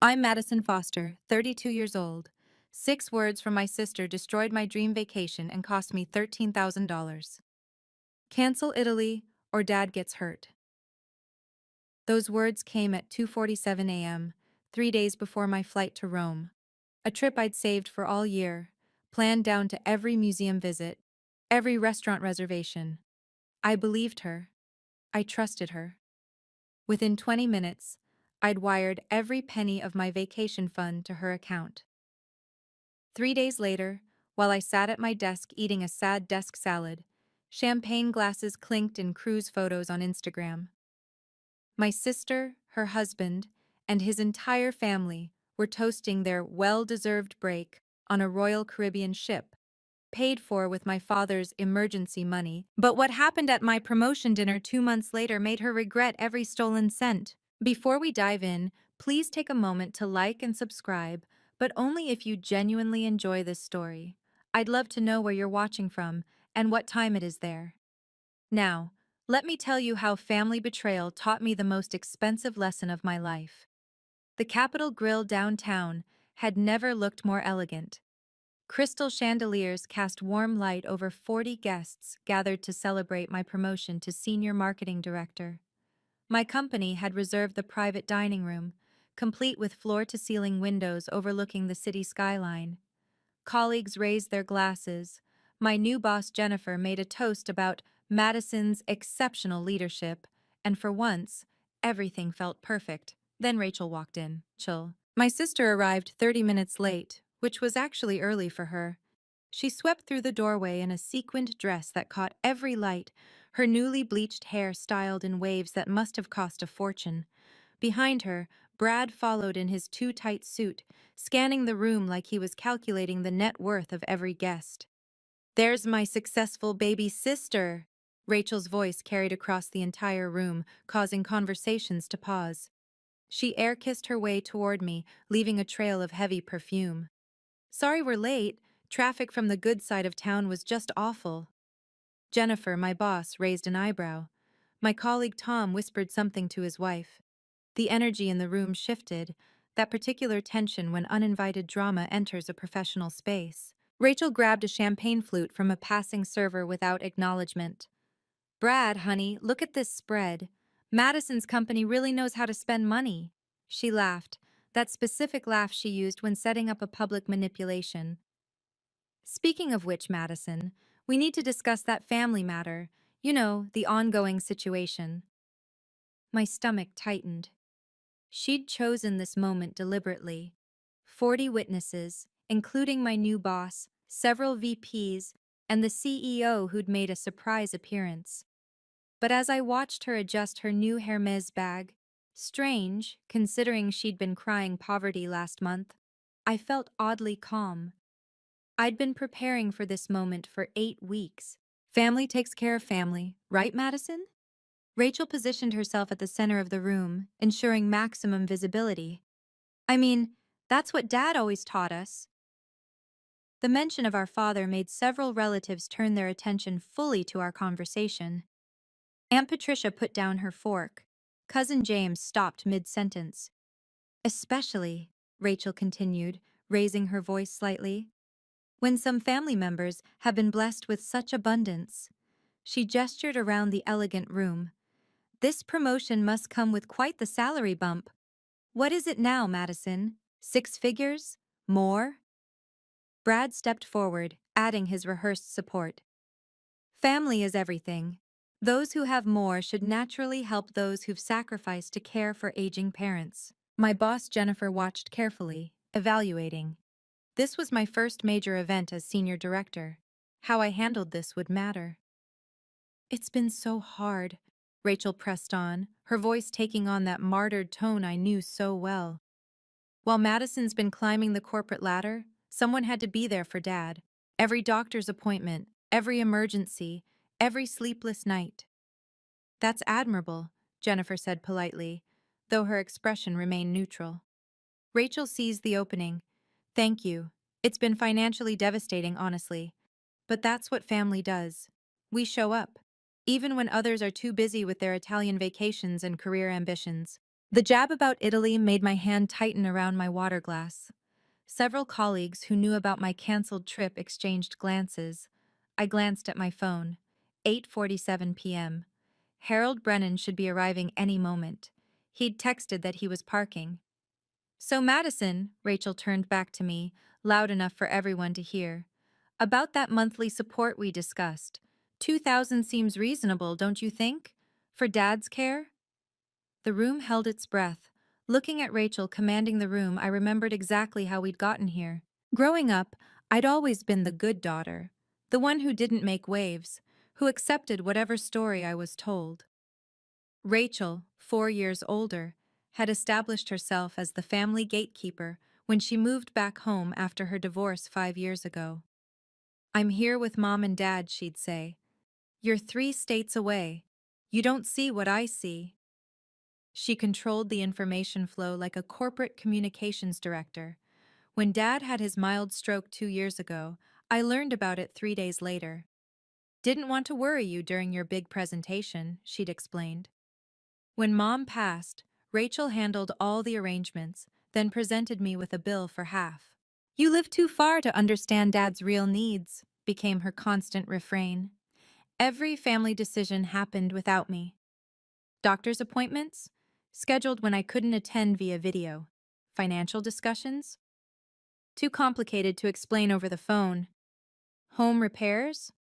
I'm Madison Foster, 32 years old. 6 words from my sister destroyed my dream vacation and cost me $13,000. Cancel Italy or Dad gets hurt. Those words came at 2:47 a.m., 3 days before my flight to Rome. A trip I'd saved for all year, planned down to every museum visit, every restaurant reservation. I believed her. I trusted her. Within 20 minutes, I'd wired every penny of my vacation fund to her account. 3 days later, while I sat at my desk eating a sad desk salad, champagne glasses clinked in cruise photos on Instagram. My sister, her husband, and his entire family were toasting their well-deserved break on a Royal Caribbean ship, paid for with my father's emergency money. But what happened at my promotion dinner 2 months later made her regret every stolen cent. Before we dive in, please take a moment to like and subscribe, but only if you genuinely enjoy this story. I'd love to know where you're watching from and what time it is there. Now, let me tell you how family betrayal taught me the most expensive lesson of my life. The Capitol Grill downtown had never looked more elegant. Crystal chandeliers cast warm light over 40 guests gathered to celebrate my promotion to senior marketing director. My company had reserved the private dining room, complete with floor-to-ceiling windows overlooking the city skyline. Colleagues raised their glasses. My new boss, Jennifer, made a toast about Madison's exceptional leadership, and for once, everything felt perfect. Then Rachel walked in. My sister arrived 30 minutes late, which was actually early for her. She swept through the doorway in a sequined dress that caught every light, her newly bleached hair styled in waves that must have cost a fortune. Behind her, Brad followed in his too tight suit, scanning the room like he was calculating the net worth of every guest. "There's my successful baby sister," Rachel's voice carried across the entire room, causing conversations to pause. She air-kissed her way toward me, leaving a trail of heavy perfume. "Sorry we're late. Traffic from the good side of town was just awful." Jennifer, my boss, raised an eyebrow. My colleague Tom whispered something to his wife. The energy in the room shifted, that particular tension when uninvited drama enters a professional space. Rachel grabbed a champagne flute from a passing server without acknowledgement. "Brad, honey, look at this spread. Madison's company really knows how to spend money." She laughed, that specific laugh she used when setting up a public manipulation. "Speaking of which, Madison, we need to discuss that family matter. You know, the ongoing situation." My stomach tightened. She'd chosen this moment deliberately. 40 witnesses, including my new boss, several VPs, and the CEO who'd made a surprise appearance. But as I watched her adjust her new Hermes bag, strange, considering she'd been crying poverty last month, I felt oddly calm. I'd been preparing for this moment for 8 weeks. Family takes care of family, right, Madison? Rachel positioned herself at the center of the room, ensuring maximum visibility. "I mean, that's what Dad always taught us." The mention of our father made several relatives turn their attention fully to our conversation. Aunt Patricia put down her fork. Cousin James stopped mid-sentence. "Especially," Rachel continued, raising her voice slightly, "when some family members have been blessed with such abundance." She gestured around the elegant room. "This promotion must come with quite the salary bump. What is it now, Madison? 6 figures? More?" Brad stepped forward, adding his rehearsed support. "Family is everything. Those who have more should naturally help those who've sacrificed to care for aging parents." My boss Jennifer watched carefully, evaluating. This was my first major event as senior director. How I handled this would matter. "It's been so hard," Rachel pressed on, her voice taking on that martyred tone I knew so well. "While Madison's been climbing the corporate ladder, someone had to be there for Dad. Every doctor's appointment, every emergency, every sleepless night." "That's admirable," Jennifer said politely, though her expression remained neutral. Rachel seized the opening. "Thank you. It's been financially devastating, honestly. But that's what family does. We show up, even when others are too busy with their Italian vacations and career ambitions." The jab about Italy made my hand tighten around my water glass. Several colleagues who knew about my canceled trip exchanged glances. I glanced at my phone. 8:47 p.m. Harold Brennan should be arriving any moment. He'd texted that he was parking. So Madison, Rachel turned back to me, loud enough for everyone to hear. About that monthly support we discussed. 2,000 seems reasonable, don't you think? For Dad's care? The room held its breath. Looking at Rachel commanding the room, I remembered exactly how we'd gotten here. Growing up, I'd always been the good daughter, the one who didn't make waves, who accepted whatever story I was told. Rachel, 4 years older, had established herself as the family gatekeeper when she moved back home after her divorce 5 years ago. "I'm here with Mom and Dad," she'd say. "You're 3 states away. You don't see what I see." She controlled the information flow like a corporate communications director. When Dad had his mild stroke 2 years ago, I learned about it 3 days later. "Didn't want to worry you during your big presentation," she'd explained. When Mom passed, Rachel handled all the arrangements, then presented me with a bill for half. "You live too far to understand Dad's real needs," became her constant refrain. Every family decision happened without me. Doctor's appointments? Scheduled when I couldn't attend via video. Financial discussions? Too complicated to explain over the phone. Home repairs?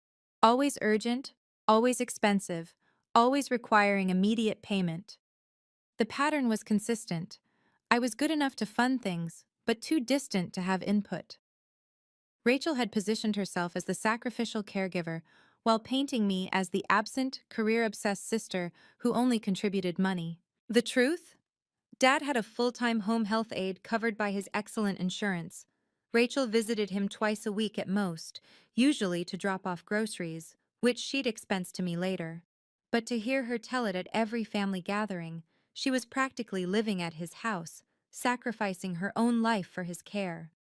Always urgent, always expensive, always requiring immediate payment. The pattern was consistent. I was good enough to fund things, but too distant to have input. Rachel had positioned herself as the sacrificial caregiver while painting me as the absent, career-obsessed sister who only contributed money. The truth? Dad had a full-time home health aide covered by his excellent insurance. Rachel visited him twice a week at most, usually to drop off groceries, which she'd expense to me later. But to hear her tell it at every family gathering, she was practically living at his house, sacrificing her own life for his care.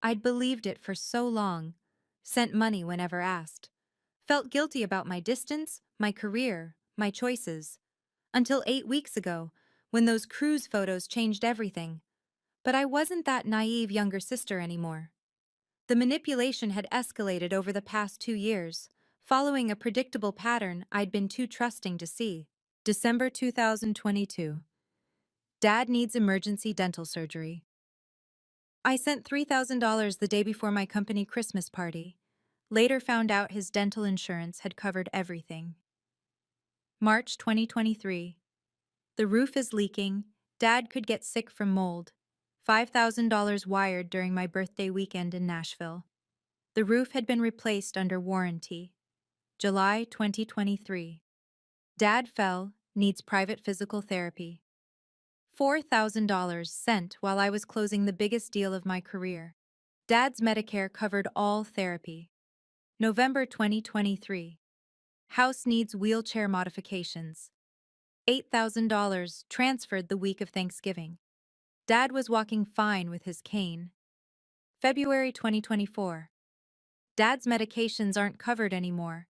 I'd believed it for so long, sent money whenever asked, felt guilty about my distance, my career, my choices. Until 8 weeks ago, when those cruise photos changed everything. But I wasn't that naive younger sister anymore. The manipulation had escalated over the past 2 years, following a predictable pattern I'd been too trusting to see. December 2022. Dad needs emergency dental surgery. I sent $3,000 the day before my company Christmas party. Later found out his dental insurance had covered everything. March 2023. The roof is leaking. Dad could get sick from mold. $5,000 wired during my birthday weekend in Nashville. The roof had been replaced under warranty. July 2023. Dad fell, needs private physical therapy. $4,000 sent while I was closing the biggest deal of my career. Dad's Medicare covered all therapy. November 2023. House needs wheelchair modifications. $8,000 transferred the week of Thanksgiving. Dad was walking fine with his cane. February 2024. Dad's medications aren't covered anymore.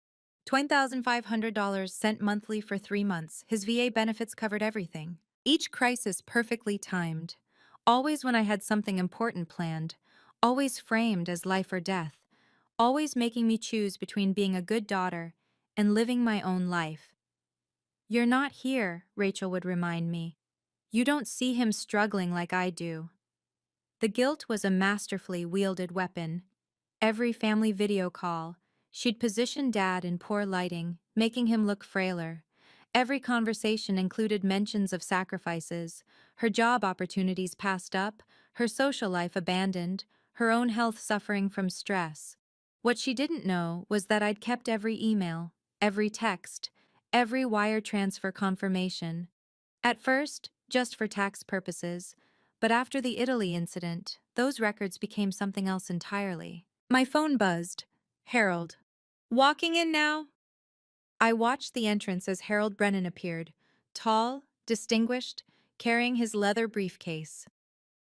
$20,500 sent monthly for 3 months. His VA benefits covered everything. Each crisis perfectly timed. Always when I had something important planned. Always framed as life or death. Always making me choose between being a good daughter and living my own life. "You're not here," Rachel would remind me. "You don't see him struggling like I do." The guilt was a masterfully wielded weapon. Every family video call, she'd position Dad in poor lighting, making him look frailer. Every conversation included mentions of sacrifices, her job opportunities passed up, her social life abandoned, her own health suffering from stress. What she didn't know was that I'd kept every email, every text, every wire transfer confirmation. At first, just for tax purposes, but after the Italy incident, those records became something else entirely. My phone buzzed. Harold. "Walking in now?" I watched the entrance as Harold Brennan appeared, tall, distinguished, carrying his leather briefcase.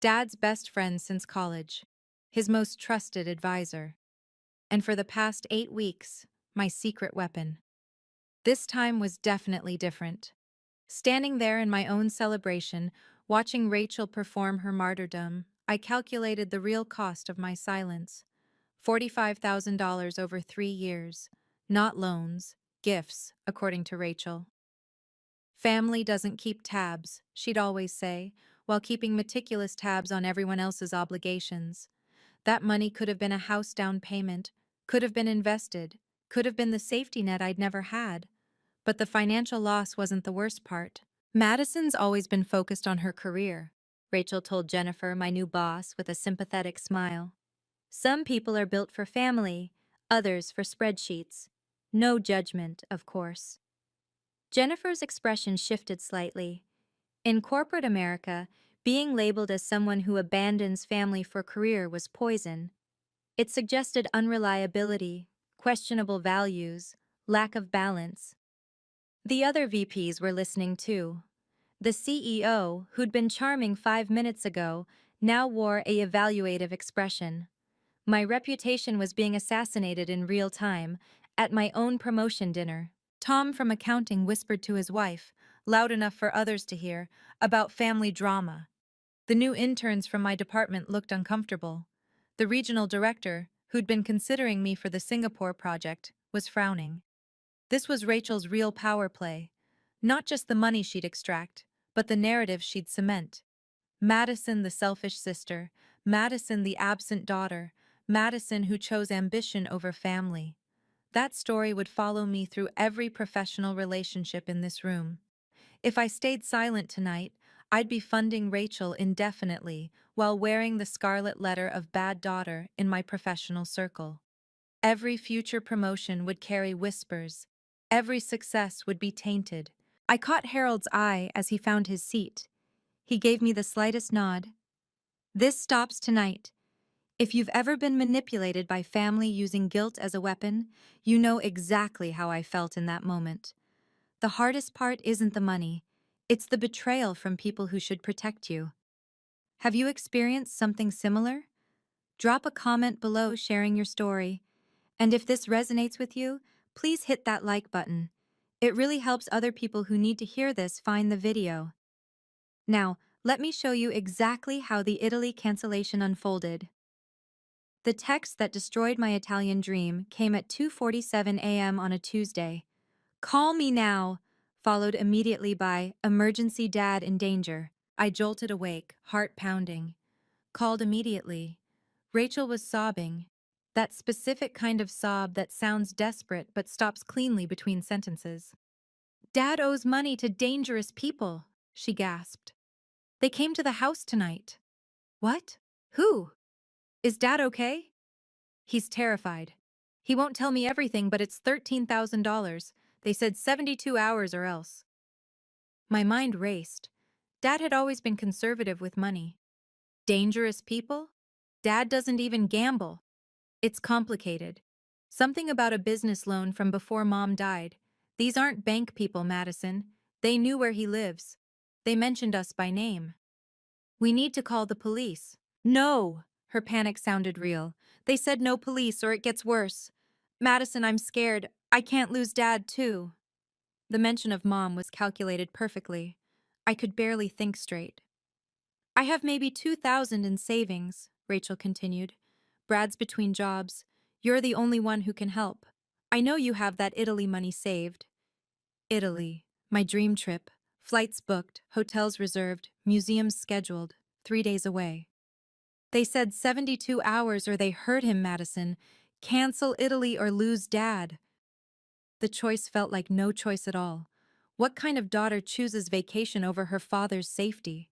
Dad's best friend since college, his most trusted advisor. And for the past 8 weeks, my secret weapon. This time was definitely different. Standing there in my own celebration, Watching Rachel perform her martyrdom, I calculated the real cost of my silence. $45,000 over 3 years. Not loans, gifts, according to Rachel. Family doesn't keep tabs, she'd always say, while keeping meticulous tabs on everyone else's obligations. That money could have been a house down payment, could have been invested, could have been the safety net I'd never had. But the financial loss wasn't the worst part. Madison's always been focused on her career, Rachel told Jennifer, my new boss, with a sympathetic smile. Some people are built for family, others for spreadsheets. No judgment, of course. Jennifer's expression shifted slightly. In corporate America, being labeled as someone who abandons family for career was poison. It suggested unreliability, questionable values, lack of balance. The other VPs were listening too. The CEO, who'd been charming 5 minutes ago, now wore a evaluative expression. My reputation was being assassinated in real time, at my own promotion dinner. Tom from accounting whispered to his wife, loud enough for others to hear, about family drama. The new interns from my department looked uncomfortable. The regional director, who'd been considering me for the Singapore project, was frowning. This was Rachel's real power play. Not just the money she'd extract, but the narrative she'd cement. Madison, the selfish sister, Madison, the absent daughter, Madison who chose ambition over family. That story would follow me through every professional relationship in this room. If I stayed silent tonight, I'd be funding Rachel indefinitely while wearing the scarlet letter of bad daughter in my professional circle. Every future promotion would carry whispers. Every success would be tainted. I caught Harold's eye as he found his seat. He gave me the slightest nod. This stops tonight. If you've ever been manipulated by family using guilt as a weapon, you know exactly how I felt in that moment. The hardest part isn't the money. It's the betrayal from people who should protect you. Have you experienced something similar? Drop a comment below sharing your story. And if this resonates with you, please hit that like button. It really helps other people who need to hear this find the video. Now, let me show you exactly how the Italy cancellation unfolded. The text that destroyed my Italian dream came at 2:47 a.m. on a Tuesday. Call me now, followed immediately by emergency dad in danger. I jolted awake, heart pounding. Called immediately. Rachel was sobbing. That specific kind of sob that sounds desperate but stops cleanly between sentences. Dad owes money to dangerous people, she gasped. They came to the house tonight. What? Who? Is Dad okay? He's terrified. He won't tell me everything, but it's $13,000. They said 72 hours or else. My mind raced. Dad had always been conservative with money. Dangerous people? Dad doesn't even gamble. It's complicated. Something about a business loan from before Mom died. These aren't bank people, Madison. They knew where he lives. They mentioned us by name. We need to call the police. No! Her panic sounded real. They said no police or it gets worse. Madison, I'm scared. I can't lose Dad, too. The mention of Mom was calculated perfectly. I could barely think straight. I have maybe 2,000 in savings, Rachel continued. Brad's between jobs. You're the only one who can help. I know you have that Italy money saved. Italy. My dream trip. Flights booked, hotels reserved, museums scheduled, 3 days away. They said 72 hours or they hurt him, Madison. Cancel Italy or lose Dad. The choice felt like no choice at all. What kind of daughter chooses vacation over her father's safety?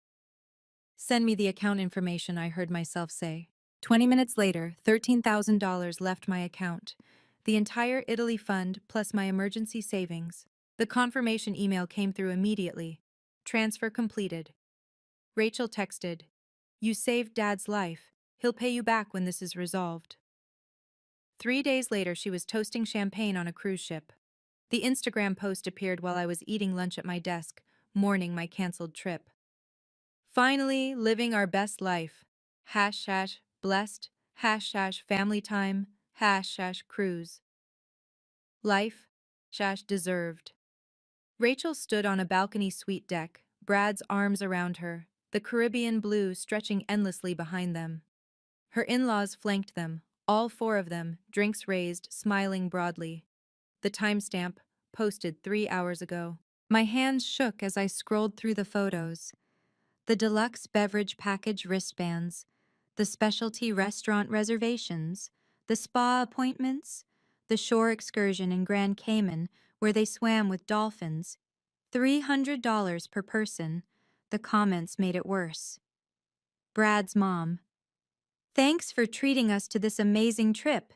Send me the account information, I heard myself say. 20 minutes later, $13,000 left my account. The entire Italy fund plus my emergency savings. The confirmation email came through immediately. Transfer completed. Rachel texted, "You saved Dad's life. He'll pay you back when this is resolved." 3 days later, she was toasting champagne on a cruise ship. The Instagram post appeared while I was eating lunch at my desk, mourning my canceled trip. Finally, living our best life. # blessed, # family time, # cruise. Life # deserved. Rachel stood on a balcony suite deck, Brad's arms around her, the Caribbean blue stretching endlessly behind them. Her in-laws flanked them, all four of them, drinks raised, smiling broadly. The timestamp, posted 3 hours ago. My hands shook as I scrolled through the photos. The deluxe beverage package wristbands, the specialty restaurant reservations, the spa appointments, the shore excursion in Grand Cayman where they swam with dolphins. $300 per person. The comments made it worse. Brad's mom. Thanks for treating us to this amazing trip.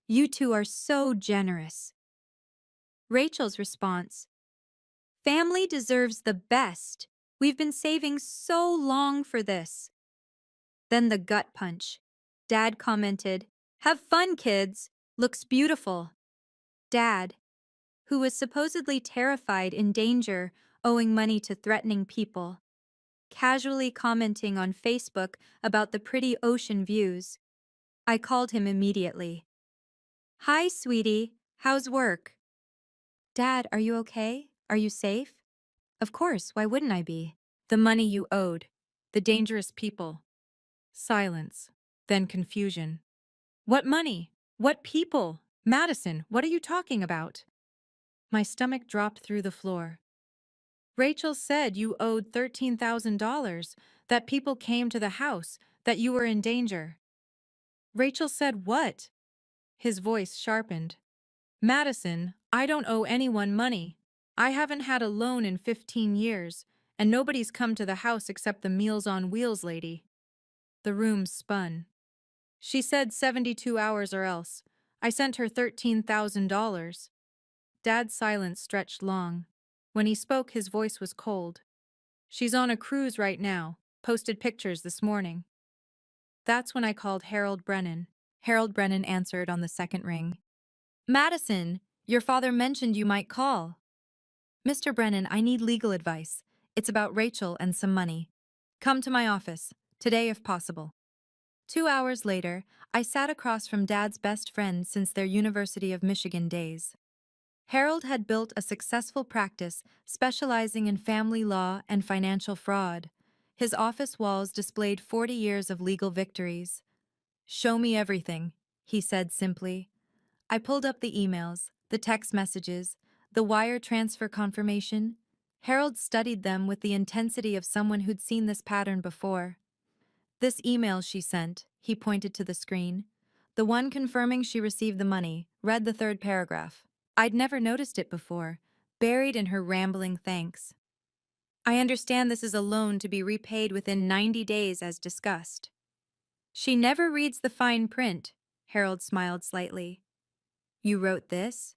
You two are so generous. Rachel's response. Family deserves the best. We've been saving so long for this. Then the gut punch. Dad commented, Have fun, kids. Looks beautiful. Dad, who was supposedly terrified in danger, owing money to threatening people, casually commenting on Facebook about the pretty ocean views. I called him immediately. Hi, sweetie. How's work? Dad, are you okay? Are you safe? Of course, why wouldn't I be? The money you owed. The dangerous people. Silence. Then confusion. What money? What people? Madison, what are you talking about? My stomach dropped through the floor. Rachel said you owed $13,000, that people came to the house, that you were in danger. Rachel said what? His voice sharpened. Madison, I don't owe anyone money. I haven't had a loan in 15 years, and nobody's come to the house except the Meals on Wheels lady. The room spun. She said 72 hours or else. I sent her $13,000. Dad's silence stretched long. When he spoke, his voice was cold. She's on a cruise right now. Posted pictures this morning. That's when I called Harold Brennan. Harold Brennan answered on the second ring. Madison, your father mentioned you might call. Mr. Brennan, I need legal advice. It's about Rachel and some money. Come to my office, today if possible. 2 hours later, I sat across from Dad's best friend since their University of Michigan days. Harold had built a successful practice specializing in family law and financial fraud. His office walls displayed 40 years of legal victories. Show me everything, he said simply. I pulled up the emails, the text messages, the wire transfer confirmation. Harold studied them with the intensity of someone who'd seen this pattern before. This email she sent, he pointed to the screen. The one confirming she received the money, read the third paragraph. I'd never noticed it before, buried in her rambling thanks. I understand this is a loan to be repaid within 90 days as discussed. She never reads the fine print, Harold smiled slightly. You wrote this?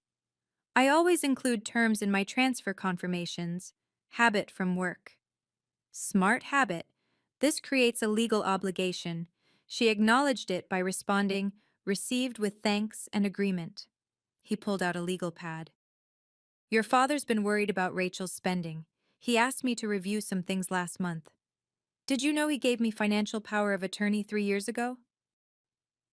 I always include terms in my transfer confirmations. Habit from work. Smart habit. This creates a legal obligation. She acknowledged it by responding, received with thanks and agreement. He pulled out a legal pad. Your father's been worried about Rachel's spending. He asked me to review some things last month. Did you know he gave me financial power of attorney 3 years ago?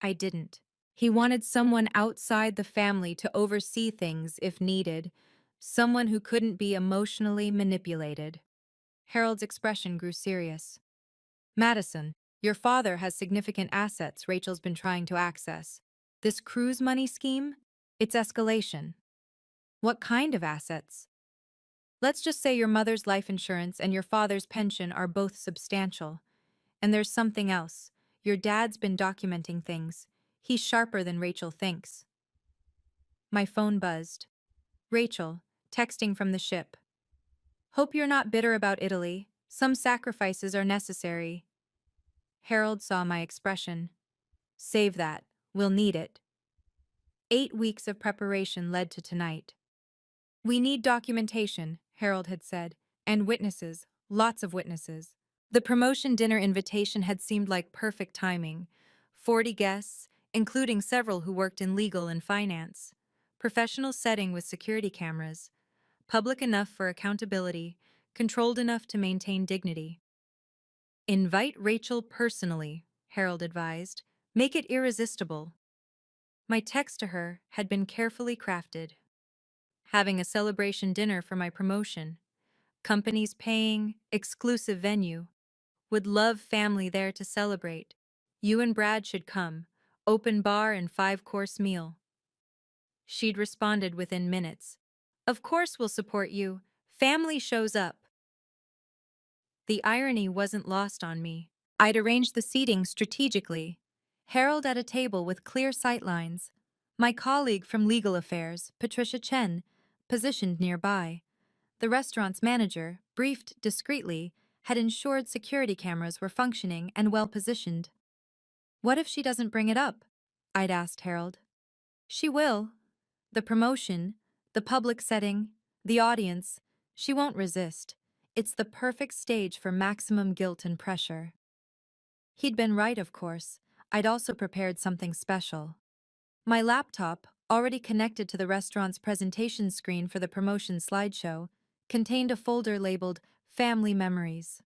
I didn't. He wanted someone outside the family to oversee things if needed, someone who couldn't be emotionally manipulated. Harold's expression grew serious. Madison, your father has significant assets Rachel's been trying to access. This cruise money scheme? It's escalation. What kind of assets? Let's just say your mother's life insurance and your father's pension are both substantial. And there's something else. Your dad's been documenting things. He's sharper than Rachel thinks. My phone buzzed. Rachel, texting from the ship. Hope you're not bitter about Italy. Some sacrifices are necessary. Harold saw my expression. Save that. We'll need it. 8 weeks of preparation led to tonight. We need documentation, Harold had said, and witnesses, lots of witnesses. The promotion dinner invitation had seemed like perfect timing. 40 guests, including several who worked in legal and finance. Professional setting with security cameras. Public enough for accountability, controlled enough to maintain dignity. Invite Rachel personally, Harold advised. Make it irresistible. My text to her had been carefully crafted. Having a celebration dinner for my promotion. Companies paying, exclusive venue. Would love family there to celebrate. You and Brad should come. Open bar and 5-course meal. She'd responded within minutes. Of course we'll support you. Family shows up. The irony wasn't lost on me. I'd arranged the seating strategically. Harold at a table with clear sightlines. My colleague from legal affairs, Patricia Chen, positioned nearby. The restaurant's manager, briefed discreetly, had ensured security cameras were functioning and well positioned. What if she doesn't bring it up? I'd asked Harold. She will. The promotion, the public setting, the audience, she won't resist. It's the perfect stage for maximum guilt and pressure. He'd been right, of course. I'd also prepared something special. My laptop, already connected to the restaurant's presentation screen for the promotion slideshow, contained a folder labeled Family Memories.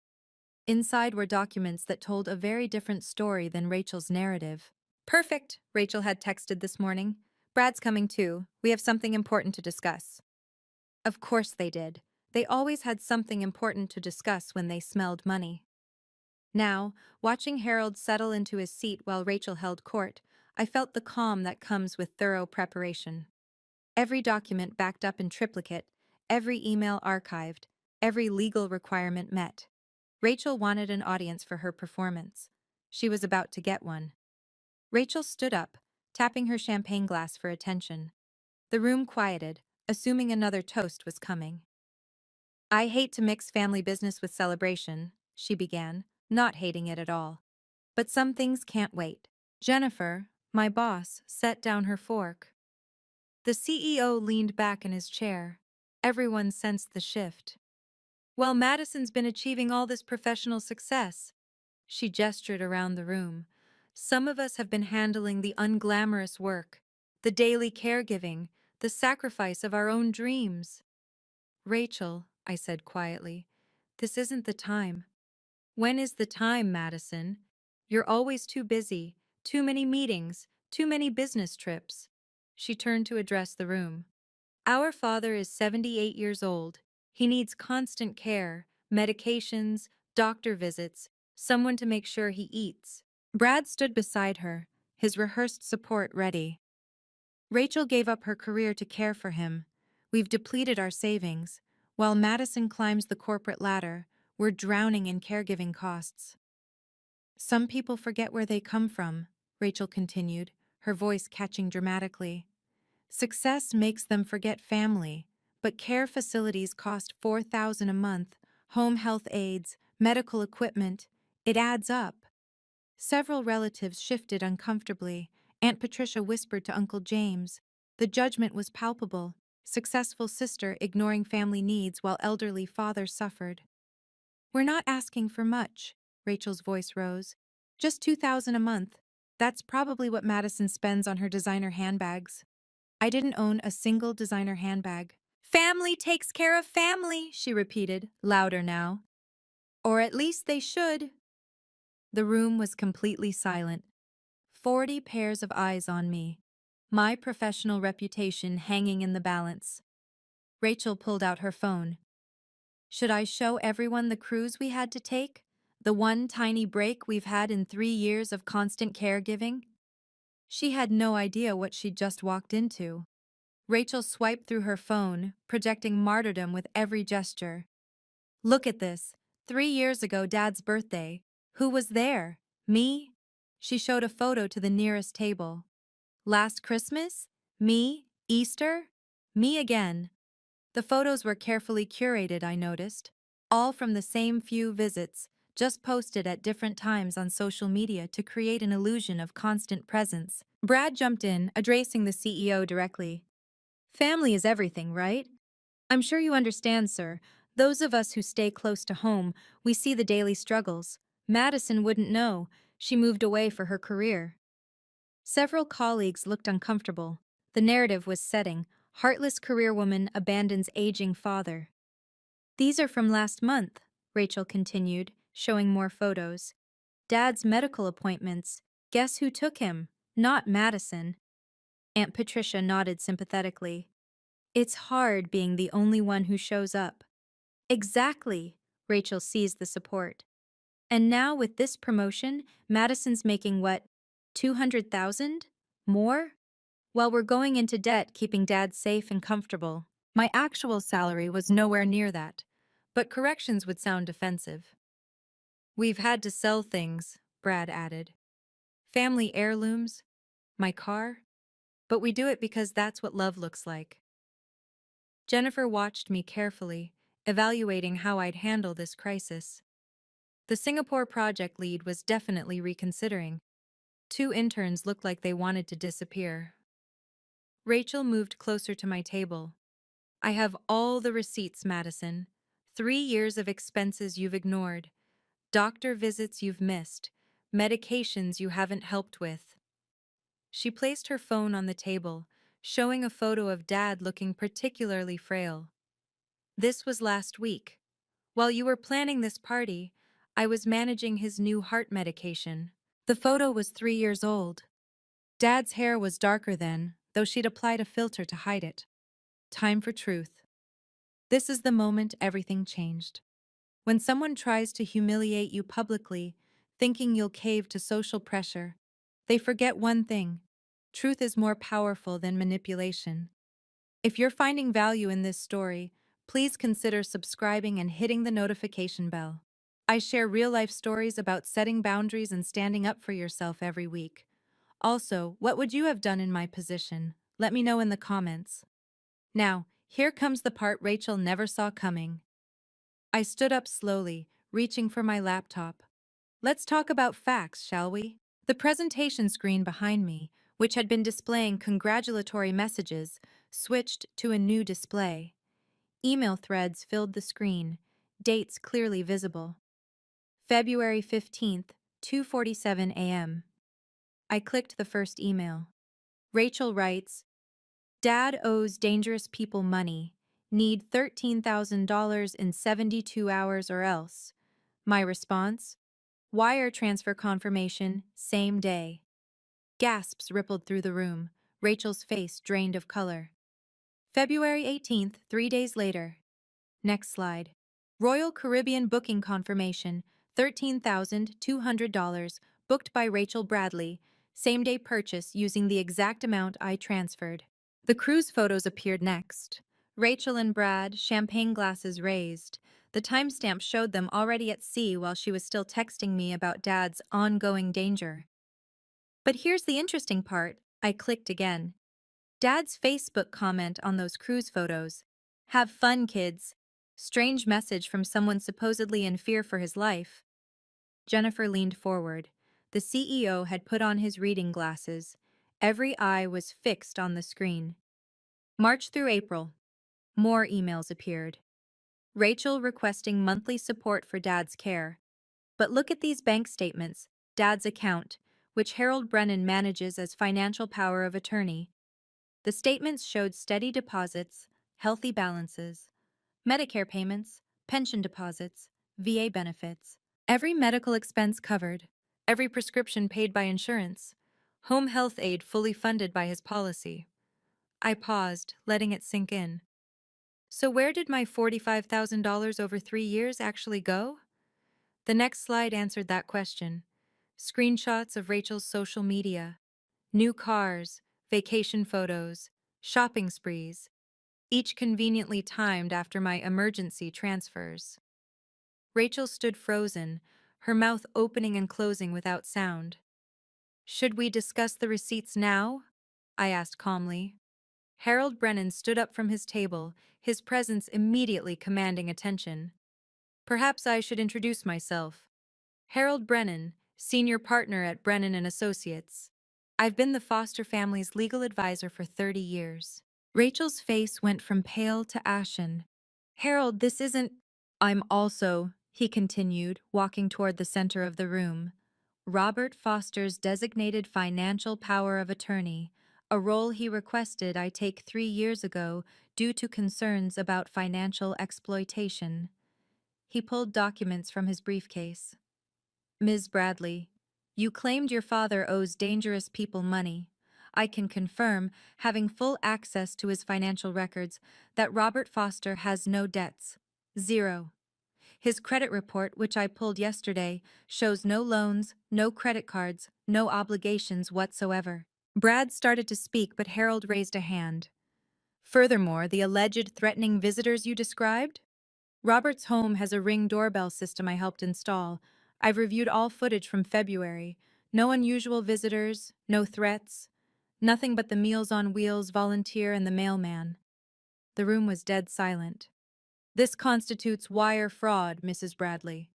Inside were documents that told a very different story than Rachel's narrative. Perfect, Rachel had texted this morning. Brad's coming too. We have something important to discuss. Of course they did. They always had something important to discuss when they smelled money. Now, watching Harold settle into his seat while Rachel held court, I felt the calm that comes with thorough preparation. Every document backed up in triplicate, every email archived, every legal requirement met. Rachel wanted an audience for her performance. She was about to get one. Rachel stood up, tapping her champagne glass for attention. The room quieted, assuming another toast was coming. I hate to mix family business with celebration, she began, not hating it at all. But some things can't wait. Jennifer, my boss, set down her fork. The CEO leaned back in his chair. Everyone sensed the shift. While Madison's been achieving all this professional success, she gestured around the room. Some of us have been handling the unglamorous work, the daily caregiving, the sacrifice of our own dreams. Rachel, I said quietly, this isn't the time. When is the time, Madison? You're always too busy, too many meetings, too many business trips. She turned to address the room. Our father is 78 years old. He needs constant care, medications, doctor visits, someone to make sure he eats. Brad stood beside her, his rehearsed support ready. Rachel gave up her career to care for him. We've depleted our savings. While Madison climbs the corporate ladder, we're drowning in caregiving costs. Some people forget where they come from, Rachel continued, her voice catching dramatically. Success makes them forget family, but care facilities cost $4,000 a month, home health aides, medical equipment. It adds up. Several relatives shifted uncomfortably. Aunt Patricia whispered to Uncle James. The judgment was palpable. Successful sister ignoring family needs while elderly father suffered. We're not asking for much, Rachel's voice rose. Just $2,000 a month. That's probably what Madison spends on her designer handbags. I didn't own a single designer handbag. Family takes care of family, she repeated, louder now. Or at least they should. The room was completely silent. 40 pairs of eyes on me. My professional reputation hanging in the balance. Rachel pulled out her phone. Should I show everyone the cruise we had to take? The one tiny break we've had in 3 years of constant caregiving? She had no idea what she'd just walked into. Rachel swiped through her phone, projecting martyrdom with every gesture. Look at this. 3 years ago, Dad's birthday. Who was there? Me? She showed a photo to the nearest table. Last Christmas? Me? Easter? Me again. The photos were carefully curated, I noticed. All from the same few visits, just posted at different times on social media to create an illusion of constant presence. Brad jumped in, addressing the CEO directly. Family is everything, right? I'm sure you understand, sir. Those of us who stay close to home, we see the daily struggles. Madison wouldn't know. She moved away for her career. Several colleagues looked uncomfortable. The narrative was setting. Heartless career woman abandons aging father. These are from last month, Rachel continued, showing more photos. Dad's medical appointments. Guess who took him? Not Madison. Aunt Patricia nodded sympathetically. It's hard being the only one who shows up. Exactly, Rachel seized the support. And now with this promotion, Madison's making what, 200,000? More? While we're going into debt keeping Dad safe and comfortable. My actual salary was nowhere near that, but corrections would sound offensive. We've had to sell things, Brad added. Family heirlooms, my car, but we do it because that's what love looks like. Jennifer watched me carefully, evaluating how I'd handle this crisis. The Singapore project lead was definitely reconsidering. Two interns looked like they wanted to disappear. Rachel moved closer to my table. I have all the receipts, Madison. 3 years of expenses you've ignored, doctor visits you've missed, medications you haven't helped with. She placed her phone on the table, showing a photo of Dad looking particularly frail. This was last week. While you were planning this party, I was managing his new heart medication. The photo was 3 years old. Dad's hair was darker then, though she'd applied a filter to hide it. Time for truth. This is the moment everything changed. When someone tries to humiliate you publicly, thinking you'll cave to social pressure, they forget one thing: truth is more powerful than manipulation. If you're finding value in this story, please consider subscribing and hitting the notification bell. I share real-life stories about setting boundaries and standing up for yourself every week. Also, what would you have done in my position? Let me know in the comments. Now, here comes the part Rachel never saw coming. I stood up slowly, reaching for my laptop. Let's talk about facts, shall we? The presentation screen behind me, which had been displaying congratulatory messages, switched to a new display. Email threads filled the screen, dates clearly visible. February 15th, 2:47 a.m. I clicked the first email. Rachel writes, Dad owes dangerous people money. Need $13,000 in 72 hours or else. My response? Wire transfer confirmation, same day. Gasps rippled through the room, Rachel's face drained of color. February 18th, 3 days later. Next slide. Royal Caribbean booking confirmation, $13,200, booked by Rachel Bradley, same-day purchase using the exact amount I transferred. The cruise photos appeared next. Rachel and Brad, champagne glasses raised. The timestamp showed them already at sea while she was still texting me about Dad's ongoing danger. But here's the interesting part. I clicked again. Dad's Facebook comment on those cruise photos. Have fun, kids. Strange message from someone supposedly in fear for his life. Jennifer leaned forward. The CEO had put on his reading glasses. Every eye was fixed on the screen. March through April. More emails appeared. Rachel requesting monthly support for Dad's care. But look at these bank statements. Dad's account, which Harold Brennan manages as financial power of attorney. The statements showed steady deposits, healthy balances, Medicare payments, pension deposits, VA benefits, every medical expense covered, every prescription paid by insurance, home health aid fully funded by his policy. I paused, letting it sink in. So where did my $45,000 over 3 years actually go? The next slide answered that question. Screenshots of Rachel's social media, new cars, vacation photos, shopping sprees, each conveniently timed after my emergency transfers. Rachel stood frozen, her mouth opening and closing without sound. Should we discuss the receipts now? I asked calmly. Harold Brennan stood up from his table, his presence immediately commanding attention. Perhaps I should introduce myself. Harold Brennan, senior partner at Brennan and Associates. I've been the Foster family's legal advisor for 30 years. Rachel's face went from pale to ashen. Harold, this isn't... I'm also, he continued, walking toward the center of the room, Robert Foster's designated financial power of attorney, a role he requested I take 3 years ago due to concerns about financial exploitation. He pulled documents from his briefcase. Ms. Bradley, you claimed your father owes dangerous people money. I can confirm, having full access to his financial records, that Robert Foster has no debts. Zero. His credit report, which I pulled yesterday, shows no loans, no credit cards, no obligations whatsoever. Brad started to speak, but Harold raised a hand. Furthermore, the alleged threatening visitors you described? Robert's home has a Ring doorbell system I helped install. I've reviewed all footage from February. No unusual visitors, no threats, nothing but the Meals on Wheels volunteer and the mailman. The room was dead silent. This constitutes wire fraud, Mrs. Bradley.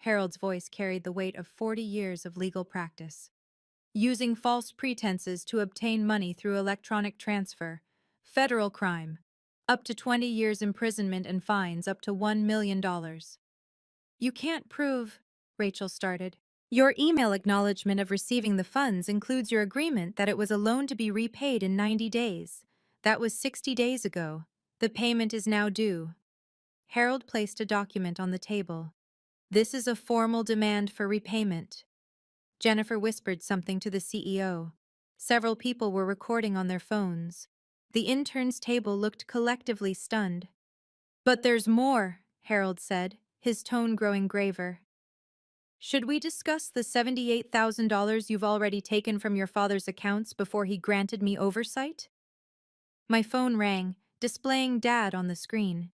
Harold's voice carried the weight of 40 years of legal practice. Using false pretenses to obtain money through electronic transfer. Federal crime. Up to 20 years imprisonment and fines up to $1 million. You can't prove, Rachel started. Your email acknowledgement of receiving the funds includes your agreement that it was a loan to be repaid in 90 days. That was 60 days ago. The payment is now due. Harold placed a document on the table. This is a formal demand for repayment. Jennifer whispered something to the CEO. Several people were recording on their phones. The intern's table looked collectively stunned. But there's more, Harold said, his tone growing graver. Should we discuss the $78,000 you've already taken from your father's accounts before he granted me oversight? My phone rang, displaying Dad on the screen.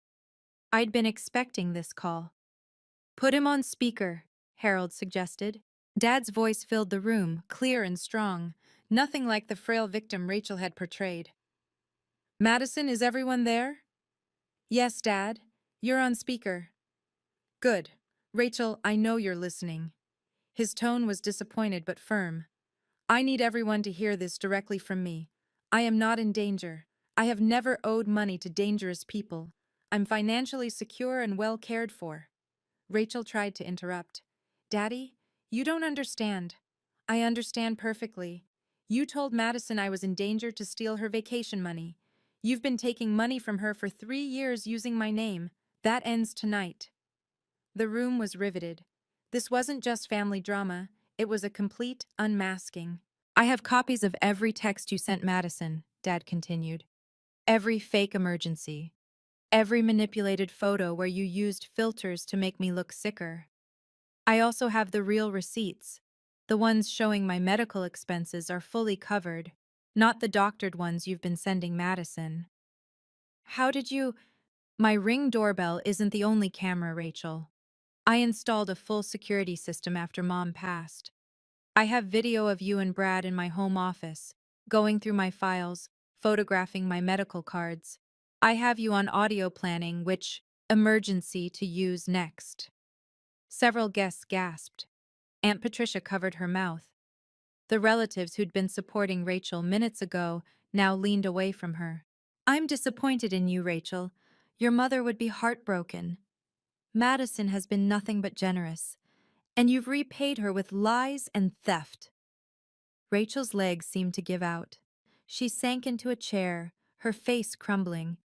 I'd been expecting this call. Put him on speaker, Harold suggested. Dad's voice filled the room, clear and strong, nothing like the frail victim Rachel had portrayed. Madison, is everyone there? Yes, Dad. You're on speaker. Good. Rachel, I know you're listening. His tone was disappointed but firm. I need everyone to hear this directly from me. I am not in danger. I have never owed money to dangerous people. I'm financially secure and well cared for. Rachel tried to interrupt. Daddy, you don't understand. I understand perfectly. You told Madison I was in danger to steal her vacation money. You've been taking money from her for 3 years using my name. That ends tonight. The room was riveted. This wasn't just family drama, it was a complete unmasking. I have copies of every text you sent Madison, Dad continued. Every fake emergency. Every manipulated photo where you used filters to make me look sicker. I also have the real receipts. The ones showing my medical expenses are fully covered, not the doctored ones you've been sending Madison. How did you... My Ring doorbell isn't the only camera, Rachel. I installed a full security system after Mom passed. I have video of you and Brad in my home office, going through my files, photographing my medical cards. I have you on audio planning which emergency to use next. Several guests gasped. Aunt Patricia covered her mouth. The relatives who'd been supporting Rachel minutes ago now leaned away from her. I'm disappointed in you, Rachel. Your mother would be heartbroken. Madison has been nothing but generous, and you've repaid her with lies and theft. Rachel's legs seemed to give out. She sank into a chair, her face crumbling.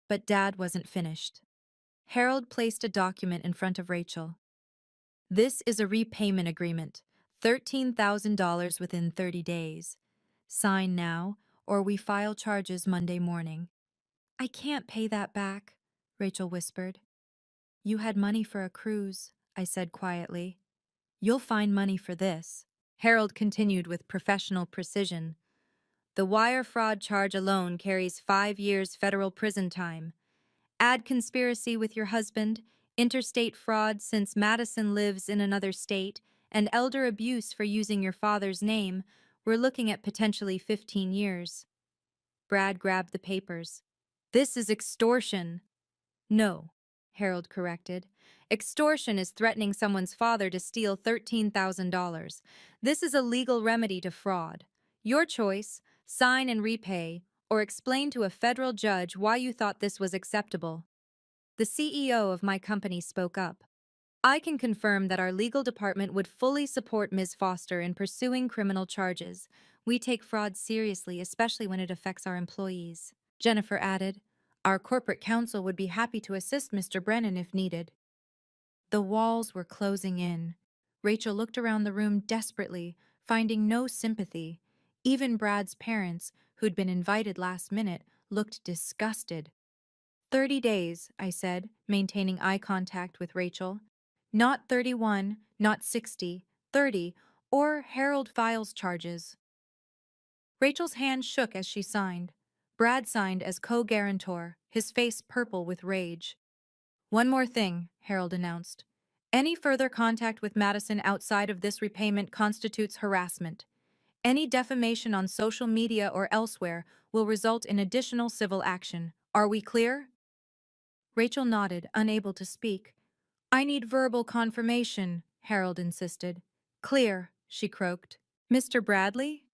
But Dad wasn't finished. Harold placed a document in front of Rachel. This is a repayment agreement, $13,000 within 30 days. Sign now, or we file charges Monday morning. I can't pay that back, Rachel whispered. You had money for a cruise, I said quietly. You'll find money for this. Harold continued with professional precision. The wire fraud charge alone carries 5 years federal prison time. Add conspiracy with your husband, interstate fraud since Madison lives in another state, and elder abuse for using your father's name, we're looking at potentially 15 years. Brad grabbed the papers. This is extortion. No, Harold corrected. Extortion is threatening someone's father to steal $13,000. This is a legal remedy to fraud. Your choice, sign and repay, or explain to a federal judge why you thought this was acceptable. The CEO of my company spoke up. I can confirm that our legal department would fully support Ms. Foster in pursuing criminal charges. We take fraud seriously, especially when it affects our employees. Jennifer added, our corporate counsel would be happy to assist Mr. Brennan if needed. The walls were closing in. Rachel looked around the room desperately, finding no sympathy. Even Brad's parents, who'd been invited last minute, looked disgusted. 30 days, I said, maintaining eye contact with Rachel. Not 31, not 60, 30, or Harold files charges. Rachel's hand shook as she signed. Brad signed as co-guarantor, his face purple with rage. One more thing, Harold announced. Any further contact with Madison outside of this repayment constitutes harassment. Any defamation on social media or elsewhere will result in additional civil action. Are we clear? Rachel nodded, unable to speak. I need verbal confirmation, Harold insisted. Clear, she croaked. Mr. Bradley?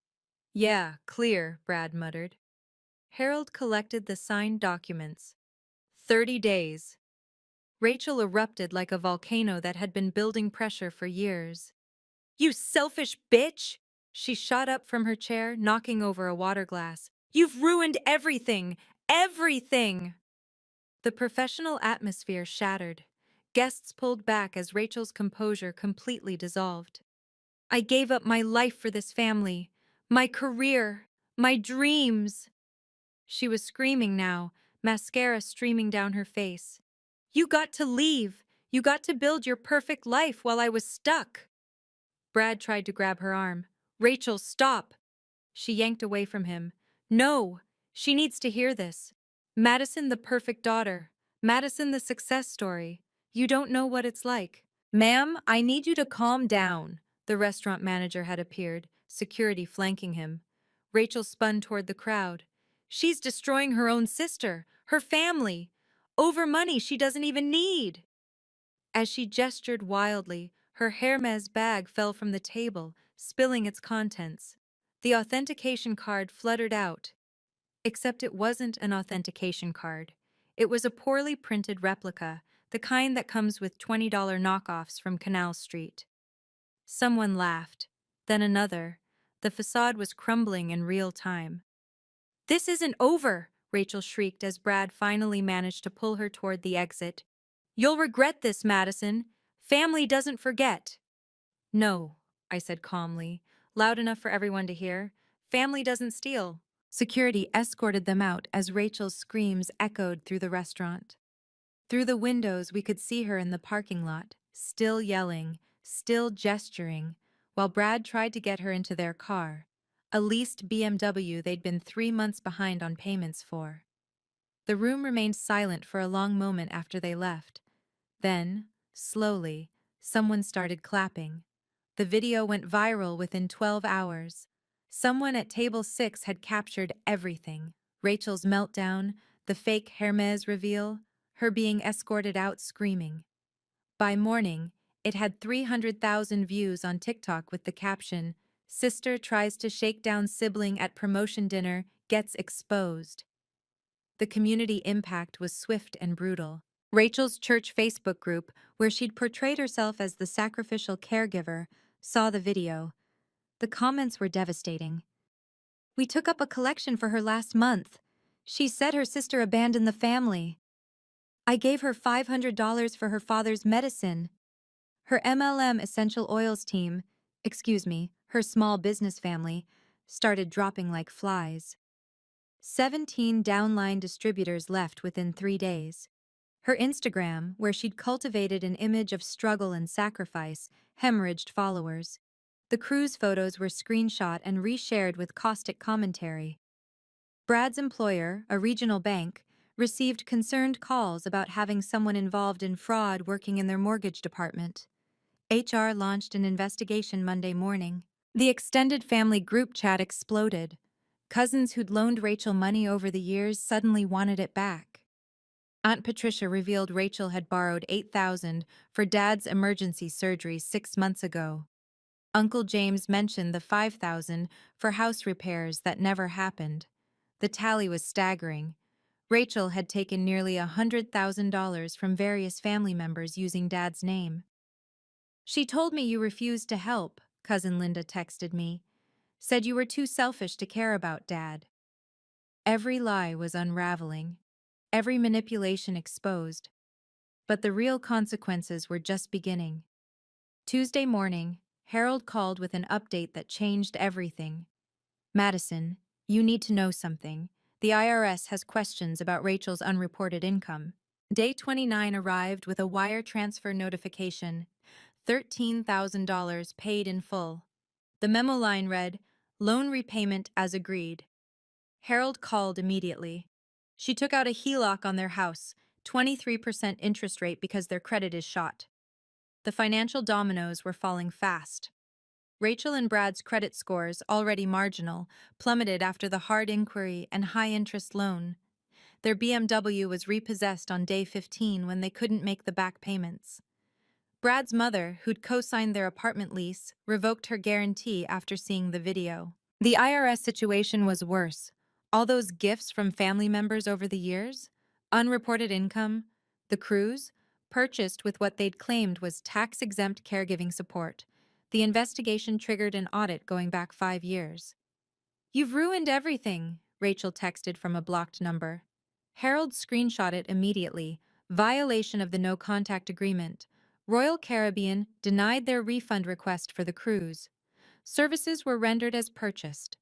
Yeah, clear, Brad muttered. Harold collected the signed documents. 30 days. Rachel erupted like a volcano that had been building pressure for years. You selfish bitch! She shot up from her chair, knocking over a water glass. You've ruined everything! Everything! The professional atmosphere shattered. Guests pulled back as Rachel's composure completely dissolved. I gave up my life for this family, my career, my dreams. She was screaming now, mascara streaming down her face. You got to leave. You got to build your perfect life while I was stuck. Brad tried to grab her arm. Rachel, stop! She yanked away from him. No! She needs to hear this. Madison the perfect daughter. Madison the success story. You don't know what it's like. Ma'am, I need you to calm down. The restaurant manager had appeared, security flanking him. Rachel spun toward the crowd. She's destroying her own sister, her family, over money she doesn't even need. As she gestured wildly, her Hermes bag fell from the table, spilling its contents. The authentication card fluttered out. Except it wasn't an authentication card. It was a poorly printed replica, the kind that comes with $20 knockoffs from Canal Street. Someone laughed. Then another. The facade was crumbling in real time. This isn't over, Rachel shrieked as Brad finally managed to pull her toward the exit. You'll regret this, Madison. Family doesn't forget. No, I said calmly, loud enough for everyone to hear. Family doesn't steal. Security escorted them out as Rachel's screams echoed through the restaurant. Through the windows, we could see her in the parking lot, still yelling, still gesturing, while Brad tried to get her into their car, a leased BMW they'd been 3 months behind on payments for. The room remained silent for a long moment after they left. Then, slowly, someone started clapping. The video went viral within 12 hours. Someone at table 6 had captured everything. Rachel's meltdown, the fake Hermes reveal, her being escorted out screaming. By morning, it had 300,000 views on TikTok with the caption, Sister tries to shake down sibling at promotion dinner, gets exposed. The community impact was swift and brutal. Rachel's church Facebook group, where she'd portrayed herself as the sacrificial caregiver, saw the video. The comments were devastating. We took up a collection for her last month. She said her sister abandoned the family. I gave her $500 for her father's medicine. Her MLM essential oils team, her small business family, started dropping like flies. 17 downline distributors left within 3 days. Her Instagram, where she'd cultivated an image of struggle and sacrifice, hemorrhaged followers. The cruise photos were screenshot and reshared with caustic commentary. Brad's employer, a regional bank, received concerned calls about having someone involved in fraud working in their mortgage department. HR launched an investigation Monday morning. The extended family group chat exploded. Cousins who'd loaned Rachel money over the years suddenly wanted it back. Aunt Patricia revealed Rachel had borrowed $8,000 for Dad's emergency surgery 6 months ago. Uncle James mentioned the $5,000 for house repairs that never happened. The tally was staggering. Rachel had taken nearly $100,000 from various family members using Dad's name. She told me you refused to help, Cousin Linda texted me. Said you were too selfish to care about Dad. Every lie was unraveling. Every manipulation exposed. But the real consequences were just beginning. Tuesday morning, Harold called with an update that changed everything. Madison, you need to know something. The IRS has questions about Rachel's unreported income. Day 29 arrived with a wire transfer notification, $13,000 paid in full. The memo line read, "Loan repayment as agreed." Harold called immediately. She took out a HELOC on their house, 23% interest rate because their credit is shot. The financial dominoes were falling fast. Rachel and Brad's credit scores, already marginal, plummeted after the hard inquiry and high-interest loan. Their BMW was repossessed on day 15 when they couldn't make the back payments. Brad's mother, who'd co-signed their apartment lease, revoked her guarantee after seeing the video. The IRS situation was worse. All those gifts from family members over the years, unreported income, the cruise, purchased with what they'd claimed was tax-exempt caregiving support. The investigation triggered an audit going back 5 years. "You've ruined everything," Rachel texted from a blocked number. Harold screenshot it immediately. Violation of the no-contact agreement. Royal Caribbean denied their refund request for the cruise. Services were rendered as purchased.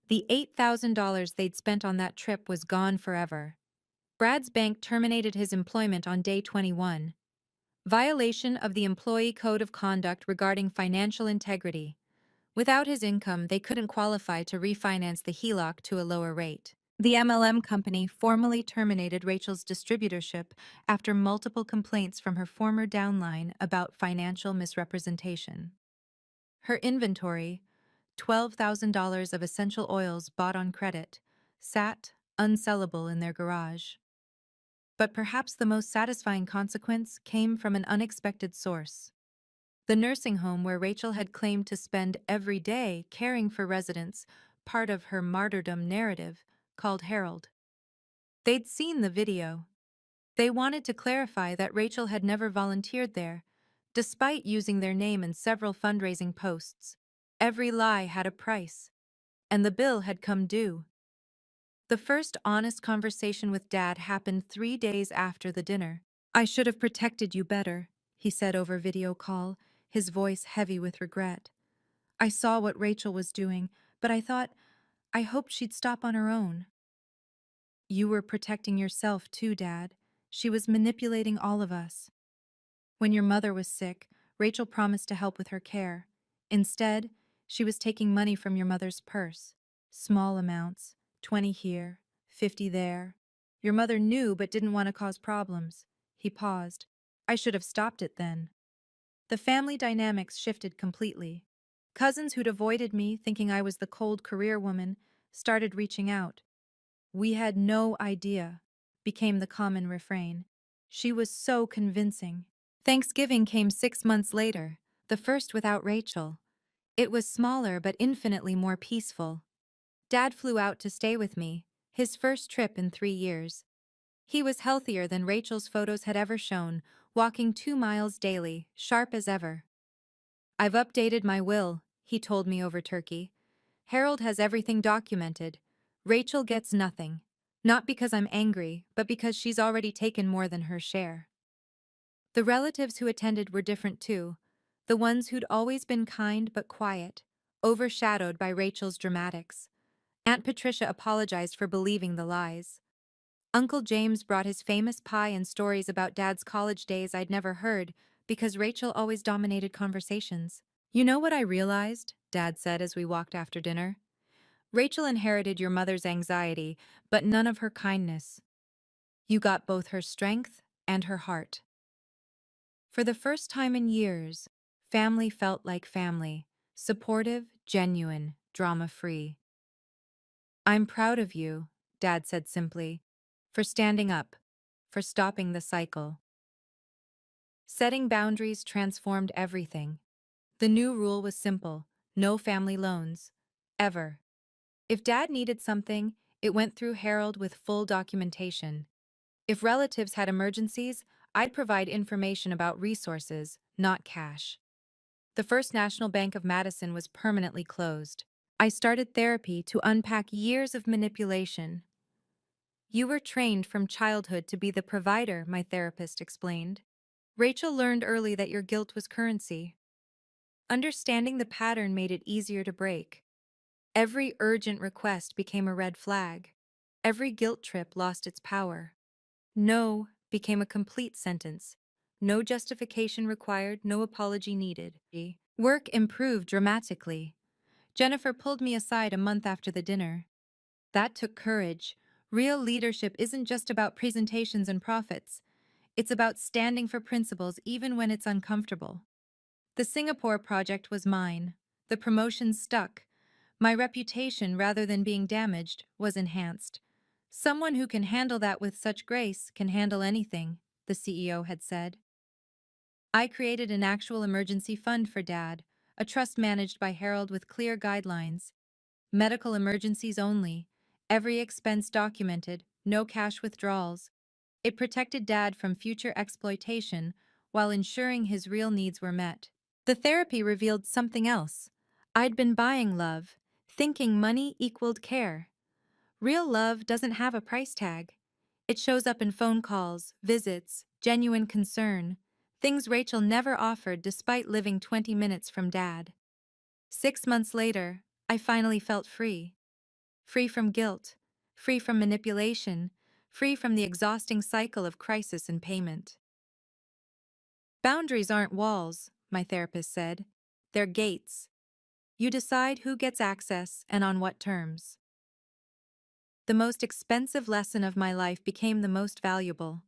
The $8,000 they'd spent on that trip was gone forever. Brad's bank terminated his employment on day 21. Violation of the Employee Code of Conduct regarding financial integrity. Without his income, they couldn't qualify to refinance the HELOC to a lower rate. The MLM company formally terminated Rachel's distributorship after multiple complaints from her former downline about financial misrepresentation. Her inventory, $12,000 of essential oils bought on credit, sat unsellable in their garage. But perhaps the most satisfying consequence came from an unexpected source. The nursing home where Rachel had claimed to spend every day caring for residents, part of her martyrdom narrative, called Harold. They'd seen the video. They wanted to clarify that Rachel had never volunteered there, despite using their name in several fundraising posts. Every lie had a price, and the bill had come due. The first honest conversation with Dad happened 3 days after the dinner. "I should have protected you better," he said over video call, his voice heavy with regret. "I saw what Rachel was doing, but I hoped she'd stop on her own." "You were protecting yourself too, Dad. She was manipulating all of us. When your mother was sick, Rachel promised to help with her care. Instead, she was taking money from your mother's purse. Small amounts, 20 here, 50 there. Your mother knew but didn't want to cause problems." He paused. "I should have stopped it then." The family dynamics shifted completely. Cousins who'd avoided me, thinking I was the cold career woman, started reaching out. "We had no idea," became the common refrain. "She was so convincing." Thanksgiving came 6 months later, the first without Rachel. It was smaller but infinitely more peaceful. Dad flew out to stay with me, his first trip in 3 years. He was healthier than Rachel's photos had ever shown, walking 2 miles daily, sharp as ever. "I've updated my will," he told me over turkey. "Harold has everything documented. Rachel gets nothing. Not because I'm angry, but because she's already taken more than her share." The relatives who attended were different too. The ones who'd always been kind but quiet, overshadowed by Rachel's dramatics. Aunt Patricia apologized for believing the lies. Uncle James brought his famous pie and stories about Dad's college days I'd never heard because Rachel always dominated conversations. "You know what I realized?" Dad said as we walked after dinner. "Rachel inherited your mother's anxiety, but none of her kindness. You got both her strength and her heart." For the first time in years, family felt like family, supportive, genuine, drama-free. "I'm proud of you," Dad said simply, "for standing up, for stopping the cycle." Setting boundaries transformed everything. The new rule was simple: no family loans. Ever. If Dad needed something, it went through Harold with full documentation. If relatives had emergencies, I'd provide information about resources, not cash. The First National Bank of Madison was permanently closed. I started therapy to unpack years of manipulation. "You were trained from childhood to be the provider," my therapist explained. "Rachel learned early that your guilt was currency." Understanding the pattern made it easier to break. Every urgent request became a red flag. Every guilt trip lost its power. No became a complete sentence. No justification required, no apology needed. Work improved dramatically. Jennifer pulled me aside a month after the dinner. That took courage. Real leadership isn't just about presentations and profits. It's about standing for principles even when it's uncomfortable. The Singapore project was mine. The promotion stuck. My reputation, rather than being damaged, was enhanced. Someone who can handle that with such grace can handle anything, the CEO had said. I created an actual emergency fund for Dad, a trust managed by Harold with clear guidelines. Medical emergencies only, every expense documented, no cash withdrawals. It protected Dad from future exploitation while ensuring his real needs were met. The therapy revealed something else. I'd been buying love, thinking money equaled care. Real love doesn't have a price tag. It shows up in phone calls, visits, genuine concern, things Rachel never offered despite living 20 minutes from Dad. 6 months later, I finally felt free. Free from guilt, free from manipulation, free from the exhausting cycle of crisis and payment. Boundaries aren't walls, my therapist said. They're gates. You decide who gets access and on what terms. The most expensive lesson of my life became the most valuable.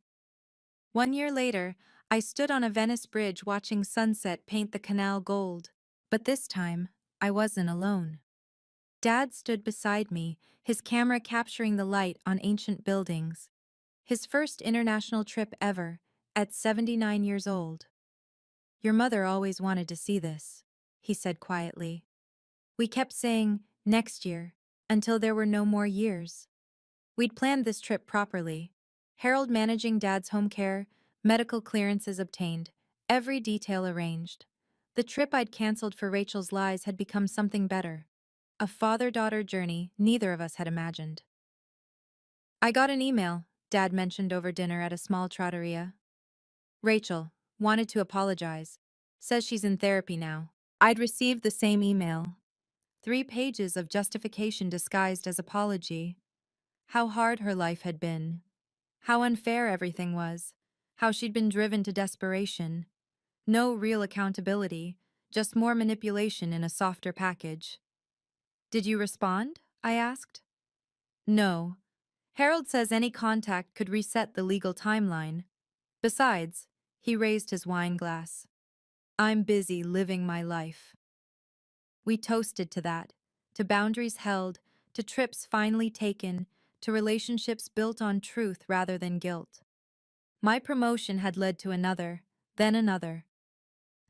1 year later, I stood on a Venice bridge watching sunset paint the canal gold. But this time, I wasn't alone. Dad stood beside me, his camera capturing the light on ancient buildings. His first international trip ever, at 79 years old. Your mother always wanted to see this, he said quietly. We kept saying, next year, until there were no more years. We'd planned this trip properly. Harold managing Dad's home care, medical clearances obtained, every detail arranged. The trip I'd canceled for Rachel's lies had become something better. A father-daughter journey neither of us had imagined. I got an email, Dad mentioned over dinner at a small trattoria. Rachel wanted to apologize. Says she's in therapy now. I'd received the same email. 3 pages of justification disguised as apology. How hard her life had been. How unfair everything was. How she'd been driven to desperation. No real accountability, just more manipulation in a softer package. Did you respond? I asked. No. Harold says any contact could reset the legal timeline. Besides, he raised his wine glass. I'm busy living my life. We toasted to that, to boundaries held, to trips finally taken, to relationships built on truth rather than guilt. My promotion had led to another, then another.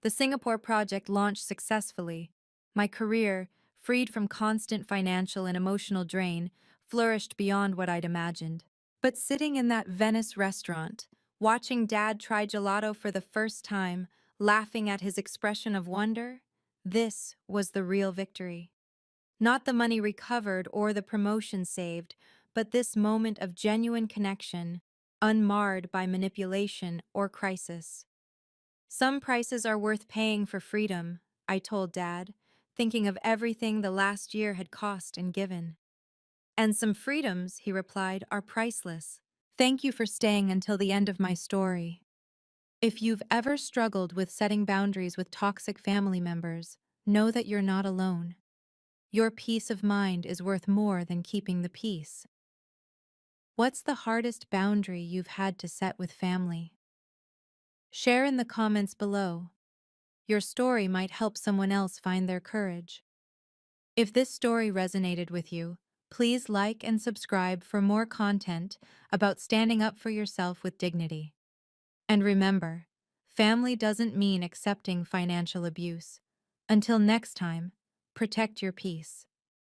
The Singapore project launched successfully. My career, freed from constant financial and emotional drain, flourished beyond what I'd imagined. But sitting in that Venice restaurant, watching Dad try gelato for the first time, laughing at his expression of wonder, this was the real victory. Not the money recovered or the promotion saved, but this moment of genuine connection, unmarred by manipulation or crisis. Some prices are worth paying for freedom, I told Dad, thinking of everything the last year had cost and given. And some freedoms, he replied, are priceless. Thank you for staying until the end of my story. If you've ever struggled with setting boundaries with toxic family members, know that you're not alone. Your peace of mind is worth more than keeping the peace. What's the hardest boundary you've had to set with family? Share in the comments below. Your story might help someone else find their courage. If this story resonated with you, please like and subscribe for more content about standing up for yourself with dignity. And remember, family doesn't mean accepting financial abuse. Until next time, protect your peace.